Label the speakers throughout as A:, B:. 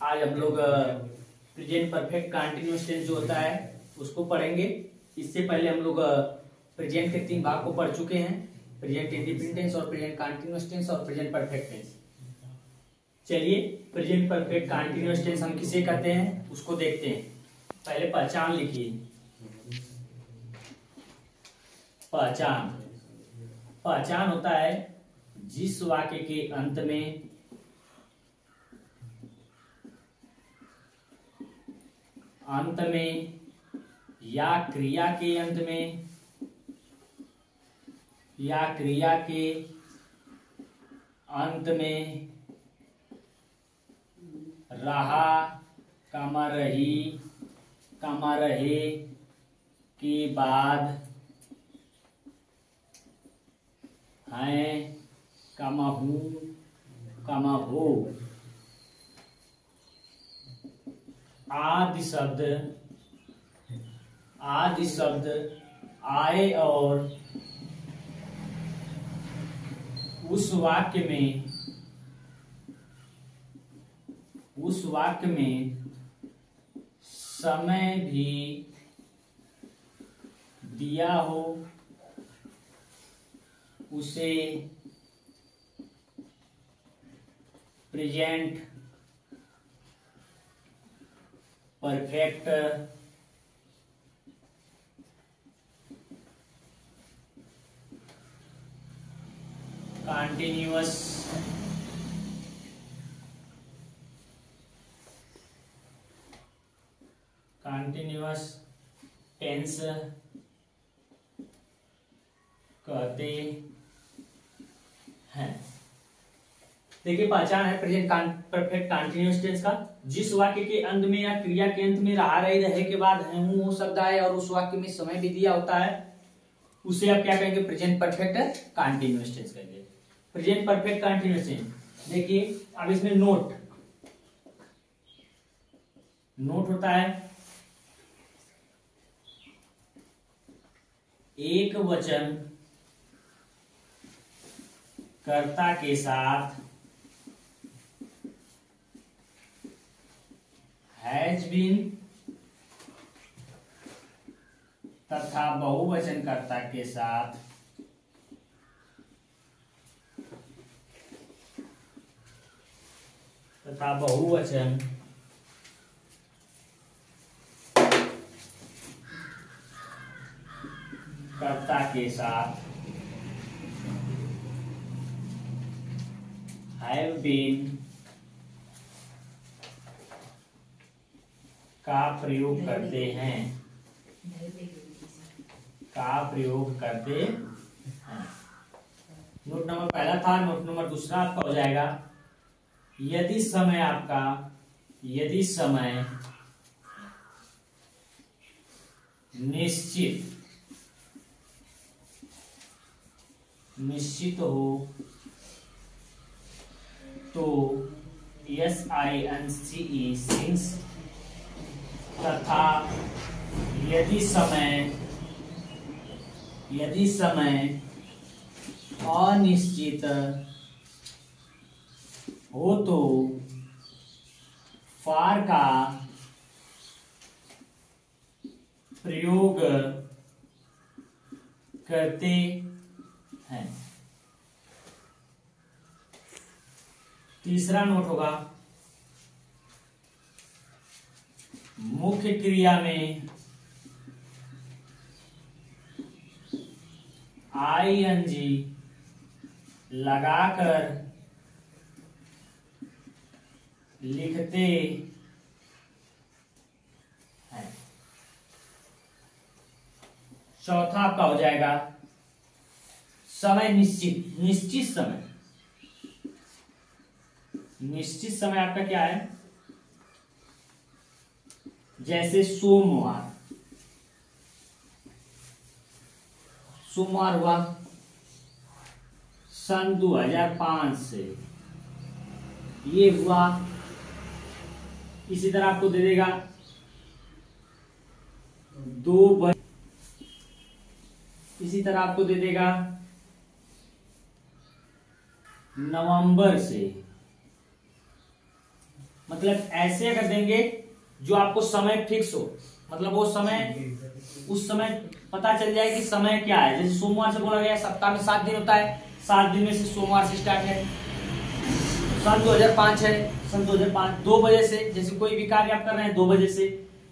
A: आज हम लोग प्रेजेंट परफेक्ट कंटीन्यूअस टेंस जो होता है उसको पढ़ेंगे। इससे पहले हम लोग प्रेजेंट के 3 भाग को पढ़ चुके हैं, प्रेजेंट इंडेफिनिट टेंस और प्रेजेंट कंटीन्यूअस टेंस और प्रेजेंट परफेक्ट टेंस। चलिए प्रेजेंट परफेक्ट कंटीन्यूअस टेंस हम किसे कहते हैं उसको देखते हैं। पहले पहचान लिखिए। पहचान होता है जिस वाक्य के अंत में या क्रिया के अंत में या क्रिया के अंत में रहा रहे के बाद हैं हूं हो आदि शब्द आए और उस वाक्य में समय भी दिया हो उसे प्रेजेंट परफेक्ट कंटीन्यूअस टेंस कहते हैं। देखिए पहचान है प्रेजेंट परफेक्ट कंटीन्यूअस टेंस का। जिस वाक्य के अंत में या क्रिया के अंत में रहे के बाद है हूं वो शब्द आए और उस वाक्य में समय भी दिया होता है उसे आप क्या कहेंगे? प्रेजेंट परफेक्ट कंटीन्यूअस टेंस कहेंगे। प्रेजेंट परफेक्ट कंटीन्यूअस टेंस देखिए अब इसमें नोट होता है एक वचन कर्ता के साथ हैज बीन तथा बहुवचन कर्ता के साथ बहुवचन कर्ता के साथ हैव बीन का प्रयोग करते हैं नोट नंबर पहला था। नोट नंबर दूसरा आपका हो जाएगा यदि समय निश्चित हो तो SINCE तथा यदि समय अनिश्चित हो तो फार का प्रयोग करते हैं। तीसरा नोट होगा मुख्य क्रिया में ING लगाकर लिखते हैं। चौथा आपका हो जाएगा समय निश्चित समय आपका क्या है? जैसे सोमवार हुआ सन 2005 से ये हुआ। इसी तरह आपको दे देगा 2 इसी तरह आपको दे देगा नवंबर से मतलब ऐसे अगर देंगे जो आपको समय फिक्स हो, मतलब वो समय उस समय पता चल जाए कि समय क्या है। जैसे सोमवार से बोला गया सप्ताह में 7 दिन होता है, 7 दिन में से सोमवार से स्टार्ट है। सन 2005 है, सन 2005 2 बजे से, जैसे कोई भी कार्य आप कर रहे हैं 2 बजे से,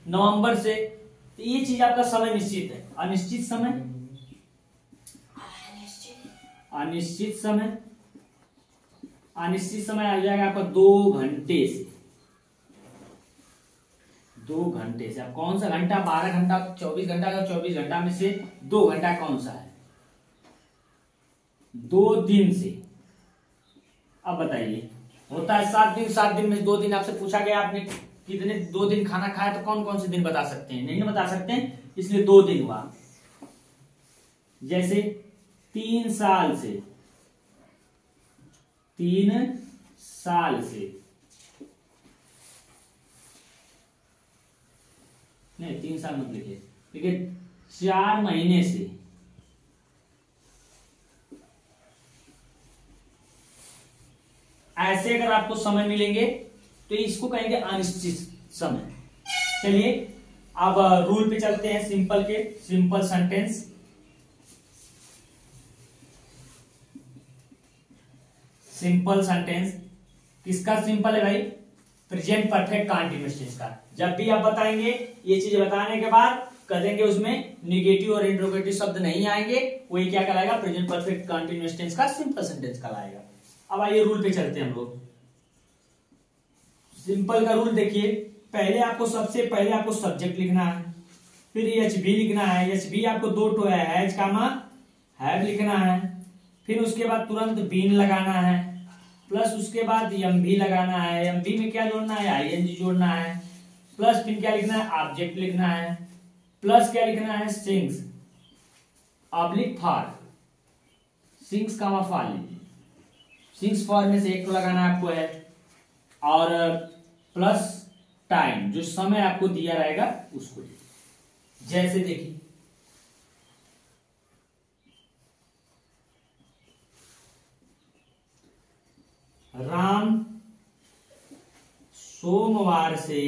A: नवंबर से, तो ये चीज आपका समय निश्चित है। अनिश्चित समय, अनिश्चित समय, अनिश्चित समय आ जाएगा आपका 2 घंटे से, 2 घंटे से। अब कौन सा घंटा, 12 घंटा, 24 घंटा का, 24 घंटा में से 2 घंटा कौन सा है? 2 दिन से। अब बताइए, होता है 7 दिन, 7 दिन में 2 दिन आपसे पूछा गया आपने कितने 2 दिन खाना खाया, तो कौन कौन से दिन बता सकते हैं? नहीं बता सकते हैं, इसलिए 2 दिन हुआ। जैसे 3 साल से, 3 साल से, नहीं 3 साल मत लिखिए, देखिए 4 महीने से, ऐसे अगर आपको समय मिलेंगे तो इसको कहेंगे अनिश्चित समय। चलिए अब रूल पे चलते हैं, सिंपल के, सिंपल सेंटेंस। सिंपल सेंटेंस किसका सिंपल है भाई? प्रेजेंट परफेक्ट कंटीन्यूअस टेंस का। जब भी आप बताएंगे ये चीज बताने के बाद कह देंगे उसमें निगेटिव और इंट्रोगेटिव शब्द नहीं आएंगे, वही क्या कहलाएगा? प्रेजेंट परफेक्ट कंटीन्यूअस टेंस का सिंपल सेंटेंस कहलाएगा। अब आइए रूल पे चलते हैं हम लोग। सिंपल का रूल देखिए, पहले आपको सबसे पहले आपको सब्जेक्ट लिखना है, फिर एच बी लिखना है। एच बी आपको 2 ठो है, हैज कामा हैव लिखना है, फिर उसके बाद तुरंत बीन लगाना है, प्लस उसके बाद एम भी लगाना है। एम भी में क्या जोड़ना है? आईएनजी जोड़ना है, प्लस फिर क्या लिखना है? ऑब्जेक्ट लिखना है, प्लस क्या लिखना है? Since oblique for, since comma for लीजिए, सिंग्स फॉर में से एक तो लगाना आपको है, और प्लस टाइम, जो समय आपको दिया रहेगा उसको लीजिए। जैसे देखिए राम सोमवार से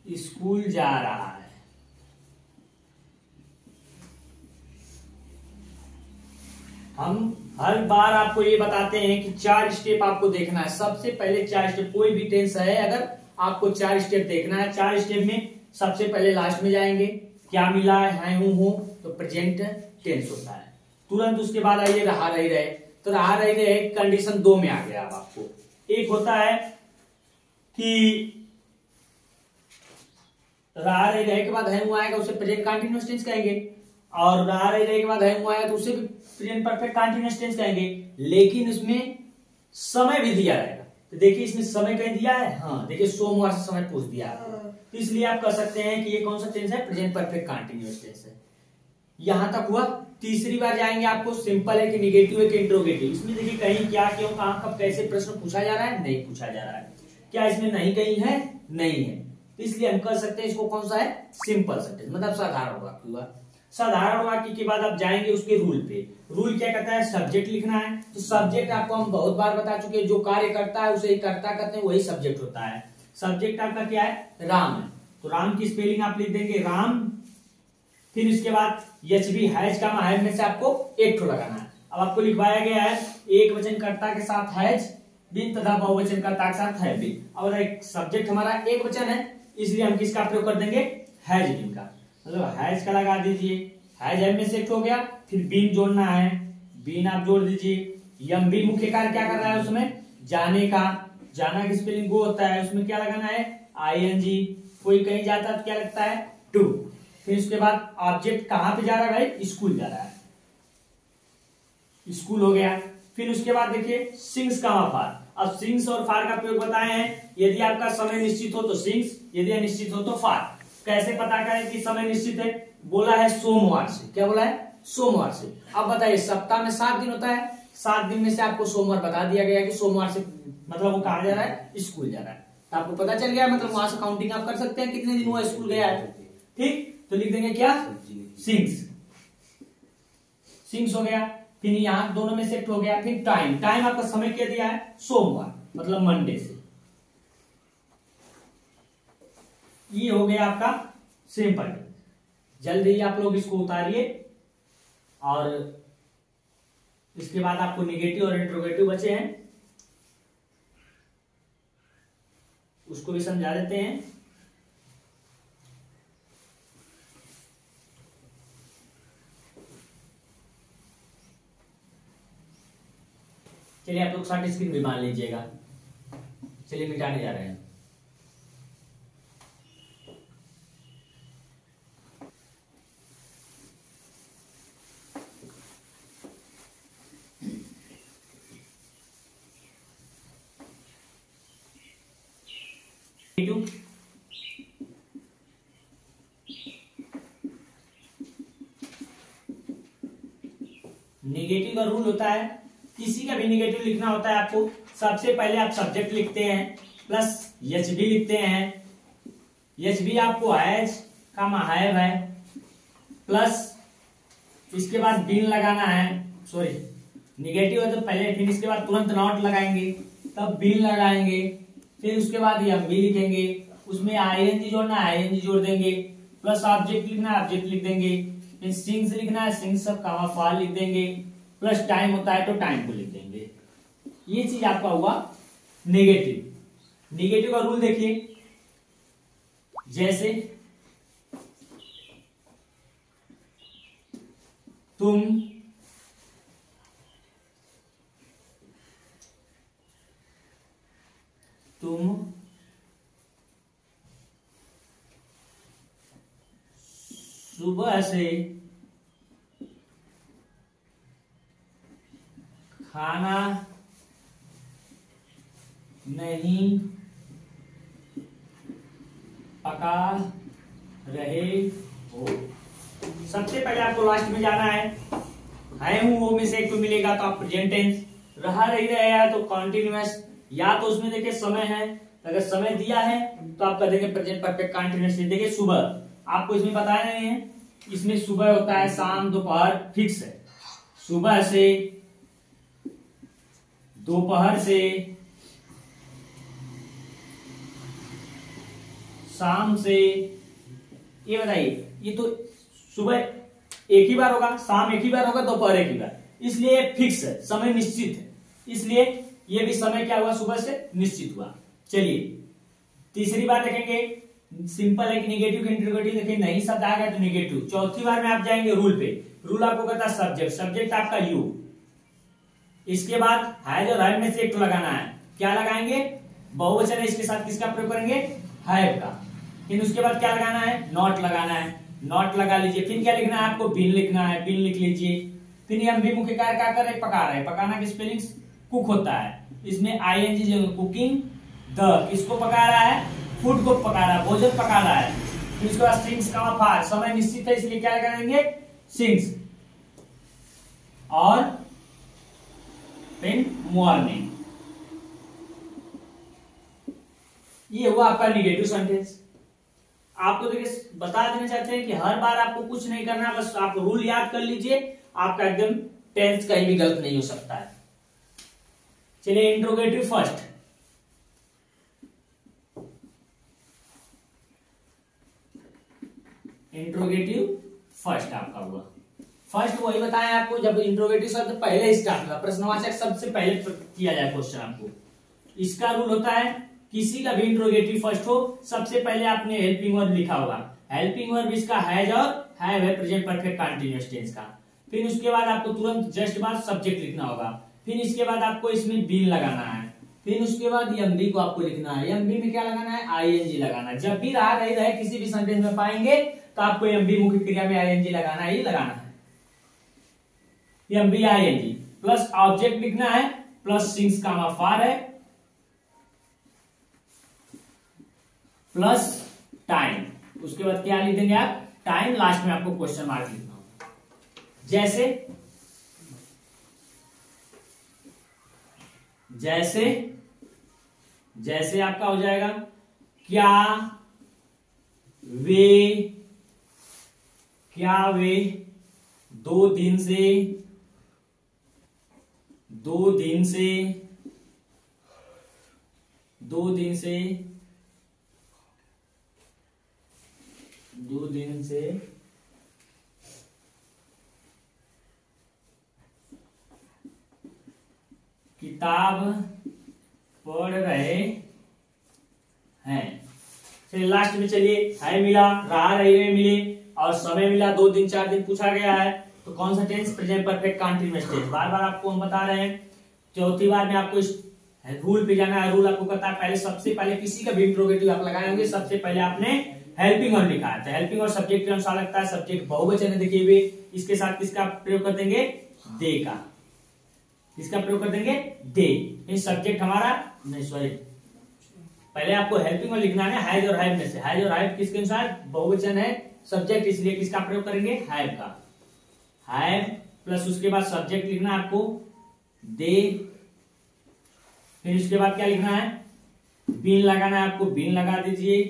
A: स्कूल जा रहा है। हम हर बार आपको ये बताते हैं कि 4 स्टेप आपको देखना है। सबसे पहले 4 स्टेप, कोई भी टेंस है अगर आपको 4 स्टेप देखना है। 4 स्टेप में सबसे पहले लास्ट में जाएंगे, क्या मिला है हूं, तो प्रेजेंट टेंस होता है। तुरंत उसके बाद आइए रहा रही रहे, तो रहा रही रहे कंडीशन 2 में आ गया। अब आपको एक होता है कि रहा रही रहे के बाद है हूं आएगा, उसे प्रेजेंट कंटीन्यूअस टेंस कहेंगे, और रहा रही रहे के बाद है हूं आएगा तो उसे भी प्रेजेंट परफेक्ट कंटीन्यूअस टेंस कहेंगे। लेकिन उसमें समय भी दिया रहेगा। तो देखिए इसमें समय कहीं दिया है, हाँ देखिए सोमवार से समय पूछ दिया है, तो इसलिए आप कह सकते हैं कि ये कौन सा टेंस है? प्रेजेंट परफेक्ट कंटीन्यूअस टेंस है। यहां तक हुआ। तीसरी बार जाएंगे, आपको सिंपल है कि निगेटिव है कि इंट्रोगेटिव। इसमें देखिए कहीं क्या, क्यों, कहां, कब, कैसे प्रश्न पूछा जा रहा है? नहीं पूछा जा रहा है। क्या इसमें नहीं कहीं है? नहीं है, तो इसलिए हम कह सकते हैं इसको कौन सा है? सिंपल सेंटेंस, मतलब साधारण वाक्य हुआ। साधारण वाक्य के बाद आप जाएंगे उसके रूल पे। रूल क्या कहता है? सब्जेक्ट लिखना है। तो सब्जेक्ट आपको हम बहुत बार बता चुके हैं, जो कार्य करता है उसे ही कर्ता कहते हैं, वही सब्जेक्ट होता है। सब्जेक्ट आपका क्या है? राम है, तो राम की स्पेलिंग आप लिख देंगे राम, फिर इसके बाद एच बी हैज का हैव में से आपको एक ठो लगाना है। अब आपको लिखवाया गया है एक वचन कर्ता के साथ हैज बीन तथा बहुवचन कर्ता के साथ हैव बीन। अब एक सब्जेक्ट हमारा एक वचन है, इसलिए हम किसका प्रयोग कर देंगे? हैज बीन का, मतलब हैज का लगा दीजिए, हैज हैव में से एक हो गया, फिर बीन जोड़ना है, बीन आप जोड़ दीजिए। यम भी मुख्य कार्य क्या कर रहा है उसमें? जाने का, जाना की स्पेलिंग गो होता है, उसमें क्या लगाना है? आईएनजी। कोई कहीं जाता है तो क्या लगता है? टू। फिर उसके बाद ऑब्जेक्ट कहां पे जा रहा है भाई? स्कूल जा रहा है, स्कूल हो गया। फिर उसके बाद देखिए सिंग्स कामा फार। अब सिंग्स और फार का प्रयोग बताए हैं, यदि आपका समय निश्चित हो तो सिंग्स, यदि अनिश्चित हो तो फार। कैसे पता करें कि समय निश्चित है? बोला है सोमवार से, क्या बोला है? सोमवार से। अब बताइए सप्ताह में 7 दिन होता है, 7 दिन में से आपको सोमवार बता दिया गया है कि सोमवार से, मतलब वो कहा जा रहा है? स्कूल जा रहा है। तो आपको पता चल गया, मतलब वहां से काउंटिंग आप कर सकते हैं कितने दिन हुआ स्कूल गया है। ठीक, तो लिख देंगे क्या? सिंग्स, सिंग्स हो गया। फिर यहाँ दोनों में सेट हो गया। फिर टाइम, टाइम आपका समय क्या दिया है? सोमवार, मतलब मंडे से। ये हो गया आपका सिंपल। जल्दी ही आप लोग इसको उतारिए और इसके बाद आपको निगेटिव और इंट्रोगेटिव बचे हैं, उसको भी समझा देते हैं। चलिए आप लोग शॉर्ट स्क्रीन भी मान लीजिएगा। चलिए मिटाने जा रहे हैं। नेगेटिव का रूल होता है, किसी का भी नेगेटिव लिखना होता है आपको, सबसे पहले आप सब्जेक्ट लिखते हैं प्लस एच बी लिखते हैं। एच बी आपको हैज का हैव है, प्लस इसके बाद बीन लगाना है। सॉरी, नेगेटिव है तो पहले, फिर इसके बाद तुरंत नॉट लगाएंगे, तब बीन लगाएंगे, फिर उसके बाद एम बी लिखेंगे, उसमें आईएनजी जोड़ना है आईएनजी जोड़ देंगे, प्लस ऑब्जेक्ट लिखना है ऑब्जेक्ट लिख देंगे, फिर सिंग्स लिखना है सिंग्स सब कामा फाल लिख देंगे, प्लस टाइम होता है तो टाइम को लिख देंगे। ये चीज आपका हुआ नेगेटिव। नेगेटिव का रूल देखिए, जैसे तुम सुबह से खाना नहीं पका रहे हो। सबसे पहले आपको लास्ट में जाना है हूं वो में से एक तो मिलेगा, तो आप प्रेजेंट टेंस, रहा रही रहेगा तो कॉन्टिन्यूअस, या तो उसमें देखिए समय है, अगर समय दिया है तो आप कर देंगे प्रेजेंट परफेक्ट कॉन्टिन्यूअस। देखिए सुबह आपको इसमें बताया नहीं है, इसमें सुबह होता है, शाम दोपहर फिक्स है, सुबह से दोपहर से शाम से। ये बताइए, ये तो सुबह एक ही बार होगा, शाम एक ही बार होगा, दोपहर एक ही बार, इसलिए फिक्स है, समय निश्चित है, इसलिए ये भी समय क्या हुआ, सुबह से निश्चित हुआ। चलिए तीसरी बार देखेंगे, सिंपल है कि नेगेटिव के इंट्रोगेटिव देखिए, नहीं शब्द आ गया तो नेगेटिव। चौथी बार में आप जाएंगे रूल पे, रूल आपको कहता है सब्जेक्ट, सब्जेक्ट आपका यू, इसके बाद हैज और हैव में से एक तो लगाना है, क्या लगाएंगे, बहुवचन है, इसके साथ किसका प्रयोग करेंगे, हैव का। फिर उसके बाद क्या लगाना है, नॉट लगाना है, नॉट लगा लीजिए। फिर क्या लिखना है आपको, बिन लिखना है, बिन लिख लीजिए। फिर हम भी मुख्य कार्य क्या कर रहे, पका रहे, पकाना की स्पेलिंग कुक होता है, इसमें आईएनजी जो कुकिंग, द किसको पका रहा है, फूड को पका रहा है, भोजन पका रहा है। फिर उसके बाद सिंग्स का फार, समय निश्चित है इसलिए क्या लगाएंगे, सिंग्स, और फिर मॉर्निंग। ये हुआ आपका नेगेटिव सेंटेंस। आपको देखिए बता देना चाहते हैं कि हर बार आपको कुछ नहीं करना, बस आप रूल याद कर लीजिए, आपका एकदम टेंस कहीं भी गलत नहीं हो सकता है। चलिए इंट्रोगेटिव फर्स्ट, इंट्रोगेटिव फर्स्ट आपका हुआ। फर्स्ट वही बताया आपको, जब इंट्रोगेटिव शब्द पहले स्टार्ट हुआ, प्रश्नवाचक सबसे पहले किया जाए क्वेश्चन आपको। इसका रूल होता है किसी का भी इंट्रोगेटिव फर्स्ट हो, सबसे पहले आपने हेल्पिंग वर्ब लिखा होगा, हेल्पिंग वर्ब इसका हैज और हैव है, प्रेजेंट परफेक्ट कंटीन्यूअस टेंस का। फिर उसके बाद आपको तुरंत जस्ट बाद सब्जेक्ट लिखना होगा, फिर इसके बाद आपको इसमें बीन लगाना है, फिर उसके बाद एमबी को आपको लिखना है, एमबी में क्या लगाना है, आईएनजी लगाना है। जब भी रहा नहीं रहे किसी भी सेंटेंस में पाएंगे तो आपको एमबी मुख्य क्रिया में आईएनजी लगाना ही लगाना है, एमबी आईएनजी, प्लस ऑब्जेक्ट लिखना है, प्लस सिंग्स कामा फार है, प्लस टाइम। उसके बाद क्या लिख देंगे आप, टाइम, लास्ट में आपको क्वेश्चन मार्क लिखना होगा। जैसे जैसे जैसे आपका हो जाएगा, क्या वे 2 दिन से 2 दिन से किताब पढ़ रहे हैं। फिर लास्ट में चलिए, है मिला, रहा रही में मिले और समय मिला 2 दिन 4 दिन पूछा गया है, तो कौन सा tense? Present perfect continuous tense. बार बार आपको हम बता रहे हैं, चौथी बार में आपको इस रूल पे जाना है। रूल आपको कहता है पहले, सबसे पहले किसी का भी इंट्रोगेटिव आप लगाए होंगे, सबसे पहले आपने हेल्पिंग और लिखा है, तो हेल्पिंग और सब्जेक्ट के अनुसार लगता है। सब्जेक्ट बहुवचन है देखिए हुए, इसके साथ किसका प्रयोग कर देंगे? दे का। किसका प्रयोग कर देंगे? दे। सब्जेक्ट हमारा नहीं, सॉरी, पहले आपको हेल्पिंग और लिखना है हैज और हैव में से। हैज और हैव किसके अनुसार? बहुवचन है, सब्जेक्ट, इसलिए किसका प्रयोग करेंगे? हैव का। हैव प्लस उसके बाद सब्जेक्ट लिखना है आपको दे। फिर उसके बाद क्या लिखना है? बीन लगाना है आपको, बीन लगा दीजिए।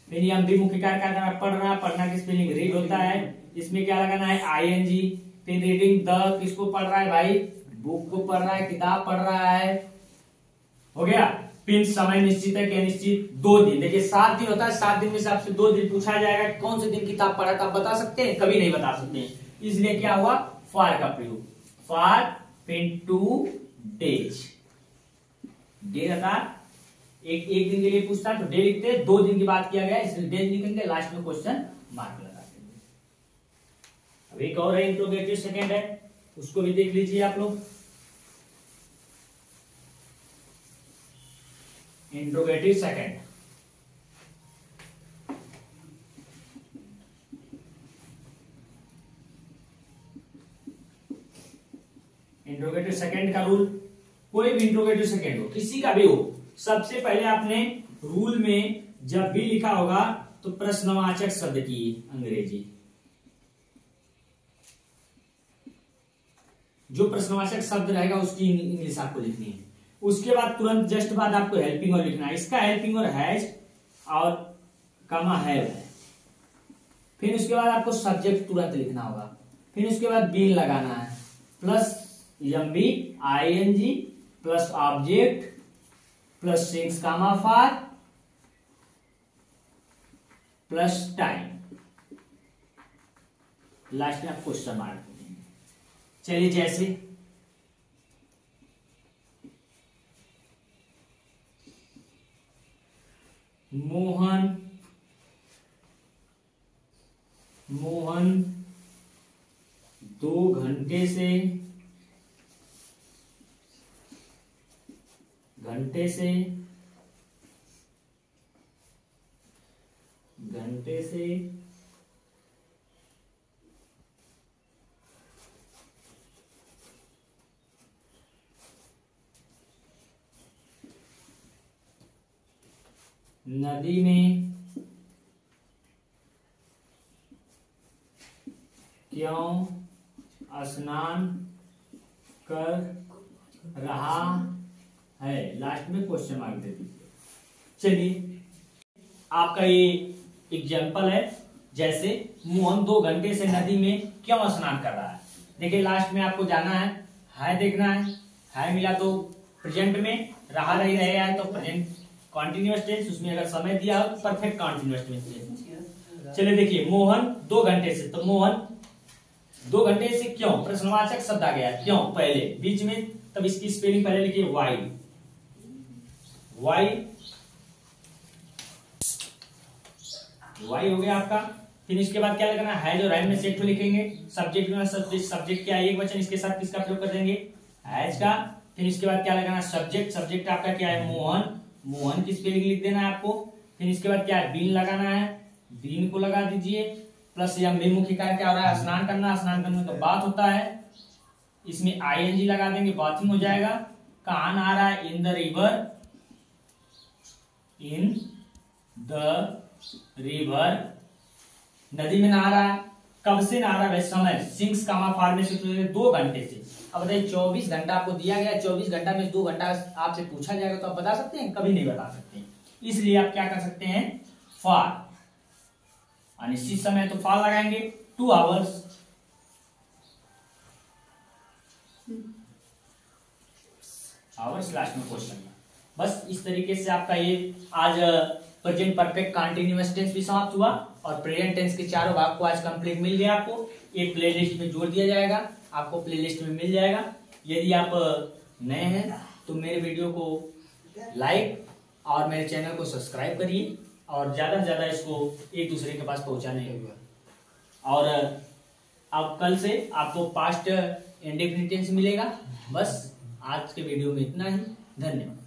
A: फिर ये विमुखी कार्य का करना, पढ़ रहा, पढ़ना की स्पेलिंग रीड होता है, इसमें क्या लगाना है? आईएनजी। फिर रीडिंग द, किसको पढ़ रहा है भाई? बुक को पढ़ रहा है, किताब पढ़ रहा है, हो गया। फिर समय निश्चित है कि अनिश्चित? 2 दिन। देखिए 7 दिन होता है, 7 दिन में से आपसे 2 दिन पूछा जाएगा, कौन से दिन किताब पढ़ा था आप बता सकते हैं? कभी नहीं बता सकते हैं, इसलिए क्या हुआ? फॉर का प्रयोग। फॉर फिर 2 डेज। डे रहता एक दिन के लिए पूछता है तो डे लिखते हैं, 2 दिन की बात किया गया इसलिए डेज लिखेंगे, लास्ट में क्वेश्चन मार्क लगा देंगे। अब एक और है इंट्रोगेटिव सेकंड है, उसको भी देख लीजिए आप लोग। इंट्रोगेटिव सेकंड, इंट्रोगेटिव सेकंड का रूल, कोई भी इंट्रोगेटिव सेकंड हो, किसी का भी हो, सबसे पहले आपने रूल में जब भी लिखा होगा तो प्रश्नवाचक शब्द की अंग्रेजी, जो प्रश्नवाचक शब्द रहेगा उसकी इंग्लिश आपको लिखनी है। उसके बाद तुरंत जस्ट बाद आपको हेल्पिंग और लिखना है। इसका हेल्पिंग और हैज और कमा हैव है। फिर उसके बाद आपको सब्जेक्ट तुरंत लिखना होगा। फिर उसके बाद बीन लगाना है, plus MB ING plus object plus since comma for plus time, last में आप क्वेश्चन मार्क देंगे। चलिए जैसे मोहन 2 घंटे से नदी में क्यों स्नान कर रहा है, लास्ट में क्वेश्चन मार्क दे दीजिए। चलिए आपका ये एग्जाम्पल है, जैसे मोहन 2 घंटे से नदी में क्यों स्नान कर रहा है। देखिए लास्ट में आपको जाना है देखना है मिला तो प्रेजेंट में, रहा रही रहे है तो प्रेजेंट कॉन्टिन्यूअस टेंस, उसमें अगर समय दिया हो तो परफेक्ट कॉन्टिन्यूअस टेंस। चलिए देखिए मोहन 2 घंटे से, तो मोहन 2 घंटे से क्यों, प्रश्नवाचक शब्द आ गया क्यों पहले बीच में, तब इसकी स्पेलिंग पहले लिखिए वाई हो गया आपका। फिर इसके बाद क्या लगना है, जो राइम में सेट लिखेंगे, सब्जेक्ट में सब्जेक्ट क्या है, एक वचन, इसके साथ किसका प्रयोग कर देंगे, हैज का। फिर इसके बाद क्या लगाना, सब्जेक्ट आपका क्या है, मोहन की स्पेलिंग लिख देना है आपको। फिर इसके बाद क्या है, बीन लगाना है, बीन को लगा दीजिए, प्लस यह विमुखी कार्य क्या हो रहा है, स्नान करना, स्नान करने तो बात होता है, इसमें आईएनजी लगा देंगे, बाथिंग हो जाएगा। कहां नहा रहा है, इन द रिवर, नदी में नहा रहा है। कब से नहा रहा है, समय, सिंक्स कामा फार में से 2 घंटे से। अब बताइए 24 घंटा आपको दिया गया, 24 घंटा में 2 घंटा आपसे पूछा जाएगा तो आप बता सकते हैं, कभी नहीं बता सकते। इसलिए आप क्या कर सकते हैं, फॉर, अनिश्चित समय तो फॉर लगाएंगे, 2 आवर्स, लास्ट में क्वेश्चन बस इस तरीके से आपका ये आज प्रेजेंट परफेक्ट कंटीन्यूअस टेंस भी समाप्त हुआ और प्रेजेंट टेंस के चारों भाग को आज कंप्लीट मिल गया आपको। एक प्लेलिस्ट में जोड़ दिया जाएगा, आपको प्लेलिस्ट में मिल जाएगा। यदि आप नए हैं तो मेरे वीडियो को लाइक और मेरे चैनल को सब्सक्राइब करिए और ज्यादा से ज्यादा इसको एक दूसरे के पास पहुंचाने। और अब कल से आपको पास्ट इंडेफिनिट टेंस मिलेगा। बस आज के वीडियो में इतना ही। धन्यवाद।